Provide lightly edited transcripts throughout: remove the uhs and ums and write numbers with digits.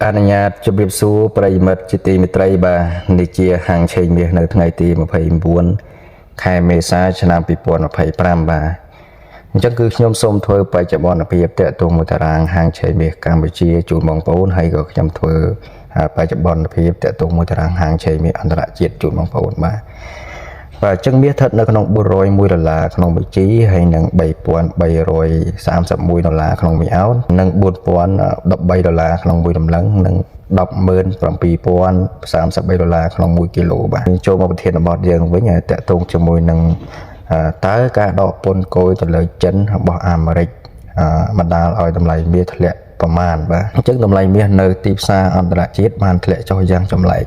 អនុញ្ញាតជម្រាបសួរប្រិយមិត្តជាទីមេត្រីបាទនេះជាហាងឆេងមាសនៅថ្ងៃទី29ខែមេសាឆ្នាំ2025បាទអញ្ចឹងគឺខ្ញុំសូមធ្វើបច្ចុប្បន្នភាពតេតងមួយតារាងហាងឆេងមាសកម្ពុជាជូនបងប្អូនហើយក៏ខ្ញុំធ្វើបច្ចុប្បន្នភាពតេតងមួយតារាងហាងឆេងមាសអន្តរជាតិជូនបងប្អូនបាទអញ្ចឹងមាសស្ថិតនៅក្នុង$401ក្នុងមួយជីហើយនិង$3,331ក្នុងមួយអោននិង$4,013ក្នុងមួយតម្លឹងនិង$107,033ក្នុង1គីឡូបាទចូលមកប្រធានបទយើងវិញតកតងជាមួយនឹងតើការដកពន្ធគយទៅលើចិនរបស់អាមេរិកបណ្ដាលឲ្យតម្លៃមាសធ្លាក់ប្រមាណបាទអញ្ចឹងតម្លៃមាសនៅទីផ្សារអន្តរជាតិបានធ្លាក់ចុះយ៉ាងចម្លែក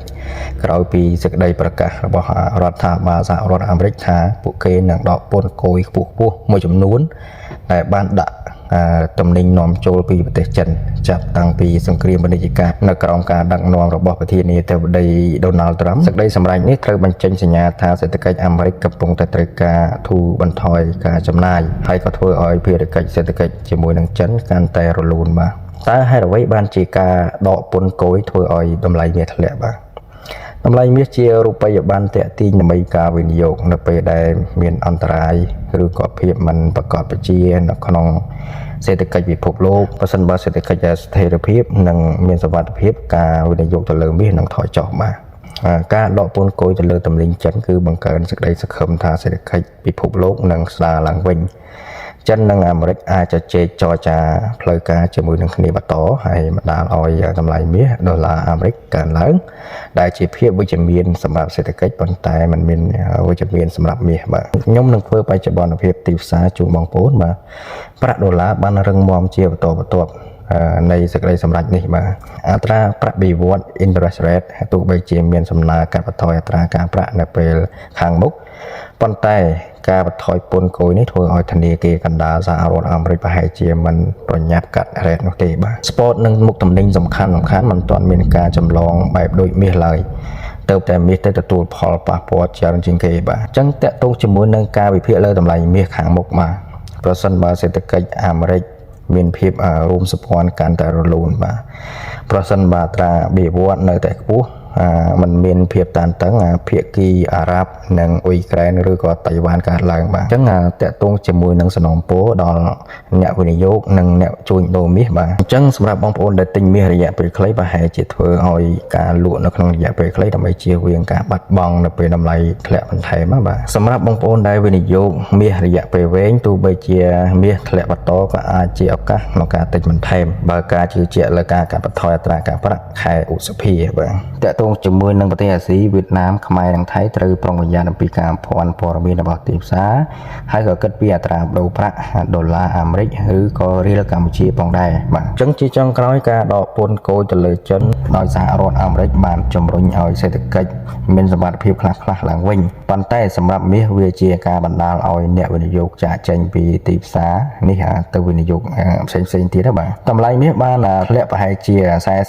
ក្រោយពីសេចក្តីប្រកាសរបស់រដ្ឋាភិបាលសហរដ្ឋអាមេរិកថាពួកគេនឹងដកពន្ធគយខ្ពស់ៗមួយចំនួនដែលបានដាក់ទំនិញនាំចូលពីប្រទេសចិនចាប់តាំងពីសង្គ្រាមពាណិជ្ជកម្មនៅក្រោមការដឹកនាំរបស់ប្រធានាធិបតី Donald Trump សេចក្តីសម្រេចនេះត្រូវបញ្ចេញសញ្ញាថាសេដ្ឋកិច្ចអាមេរិកកំពុងតែត្រូវការធូរបន្ថយការចំណាយហើយក៏ធ្វើឲ្យភារកិច្ចសេដ្ឋកិច្ចជាមួយនឹងចិនកាន់តែរលូនបាទតើហេតុអ្វីបានជាការដកពន្ធគយធ្វើឲ្យតម្លៃមាសធ្លាក់បាទតម្លៃមាសជារូបិយប័ណ្ណទាក់ទាញដើម្បីការវិនិយោគនៅពេលដែលមានអន្តរាយឬក៏ភាពមិនប្រកបប្រជានៅក្នុងសេដ្ឋកិច្ចពិភពលោកប្រសិនបើសេដ្ឋកិច្ចស្ថិរភាពនិងមានសុវត្ថិភាពការវិនិយោគទៅលើមាសនឹងថយចុះបាទការដកពន្ធគយទៅលើទំនិញចិនគឺបង្កើនសេចក្តីសង្ឃឹមថាសេដ្ឋកិច្ចពិភពលោកនឹងស្ដារឡើងវិញចិននិងអាមេរិកអាចជជែកចរចាផ្លូវការជាមួយនឹងគ្នាបន្តហើយបណ្ដាលឲ្យតម្លៃមាសដុល្លារអាមេរិកកើនឡើងដែលជាភាពវិជ្ជមានសម្រាប់សេដ្ឋកិច្ចប៉ុន្តែมันមានវិជ្ជមានសម្រាប់មាសបាទខ្ញុំនឹងធ្វើបច្ចុប្បន្នភាពទីផ្សារជូនបងប្អូនបាទប្រាក់ដុល្លារបានរឹងមាំជាបន្តបន្ទាប់នៃសេចក្តីសម្រេចនេះបាទអត្រាប្រាក់បៀវត្ស interest rate ទោះបីជាមានសំណើកាត់បន្ថយអត្រាការប្រាក់នៅពេលខាងមុខប៉ុន្តែការបន្ថយពន្ធគយនេះធ្វើឲ្យធនាគារកណ្ដាលសហរដ្ឋអាមេរិកប្រហែលជាមិនប្រញាប់កាត់រ៉េតនោះទេបាទស្ពតនិងមុខទំនិញសំខាន់មិនទាន់មានការចម្លងបែបដូចមាសឡើយទៅតែមាសទៅទទួលផលប៉ះពាល់ច្រើនជាងគេបាទអញ្ចឹងតកតងជាមួយនឹងការវិភាគលើតម្លៃមាសខាងមុខបាទប្រសិនបើសេដ្ឋកិច្ចអាមេរិកមានភាពរួមសម្ព័ន្ធកាន់តែរលូនបាទប្រសិនបើអត្រាបៀវត្សនៅតែខ្ពស់มันមានភាពតានតឹងភាគីអារ៉ាប់និងអ៊ុយក្រែនឬក៏តៃវ៉ានកើតឡើងបាទអញ្ចឹងតកតងជាមួយនឹងសំណងពោដល់អ្នកវិនិយោគនិងអ្នកជួញដូរមាសបាទអញ្ចឹងសម្រាប់បងប្អូនដែលទិញមាសរយៈពេលខ្លីប្រហែលជាធ្វើឲ្យការលក់នៅក្នុងរយៈពេលខ្លីដើម្បីជៀសវាងការបាត់បង់នៅពេលតម្លៃធ្លាក់បន្ថែមបាទសម្រាប់បងប្អូនដែលវិនិយោគមាសរយៈពេលវែងទោះបីជាមាសធ្លាក់បន្តក៏អាចជាឱកាសក្នុងការទិញបន្ថែមបើការជឿជាក់លើការកាត់បន្ថយអត្រាការប្រាក់ខែឧសភាបាទតកតងជាមួយនឹងប្រទេសអាស៊ីវៀតណាមខ្មែរនិងថៃត្រូវប្រុងប្រយ័ត្នអំពីការភាន់ព័ត៌មានរបស់ទីផ្សារហើយក៏គិតពីអត្រាប្តូរប្រាក់ដុល្លារអាមេរិកឬក៏រៀលកម្ពុជាផងដែរបាទអញ្ចឹងជាចុងក្រោយការដកពន្ធគយទៅលើចិនដោយសហរដ្ឋអាមេរិកបានជំរុញឲ្យសេដ្ឋកិច្ចមានសមត្ថភាពខ្លះៗឡើងវិញប៉ុន្តែសម្រាប់មាសវាជាការបណ្ដាលឲ្យអ្នកវិនិយោគចាកចេញពីទីផ្សារនេះទៅវិនិយោគផ្សេងៗទៀតបាទតម្លៃមាសបានធ្លាក់ប្រហែលជា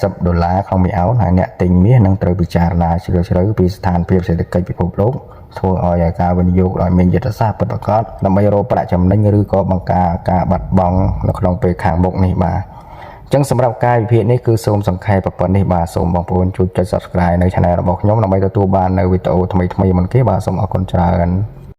$40ក្នុងមួយអោនហើយអ្នកទិញមាសនឹងត្រូវពិចារណាជ្រាលជ្រៅពីស្ថានភាពសេដ្ឋកិច្ចពិភពលោកធ្វើឲ្យការវិនិយោគឲ្យមានយុទ្ធសាស្ត្រពិតប្រាកដដើម្បីរកប្រាក់ចំណេញឬក៏បង្ការការបាត់បង់នៅក្នុងពេលខាងមុខនេះបាទអញ្ចឹងសម្រាប់ការវិភាគនេះគឺសូមសង្ខេបប៉ុណ្ណេះបាទសូមបងប្អូនជួយចុច Subscribe នៅ Channel របស់ខ្ញុំដើម្បីទទួលបាននៅវីដេអូថ្មីៗមុនគេបាទសូមអរគុណច្រើន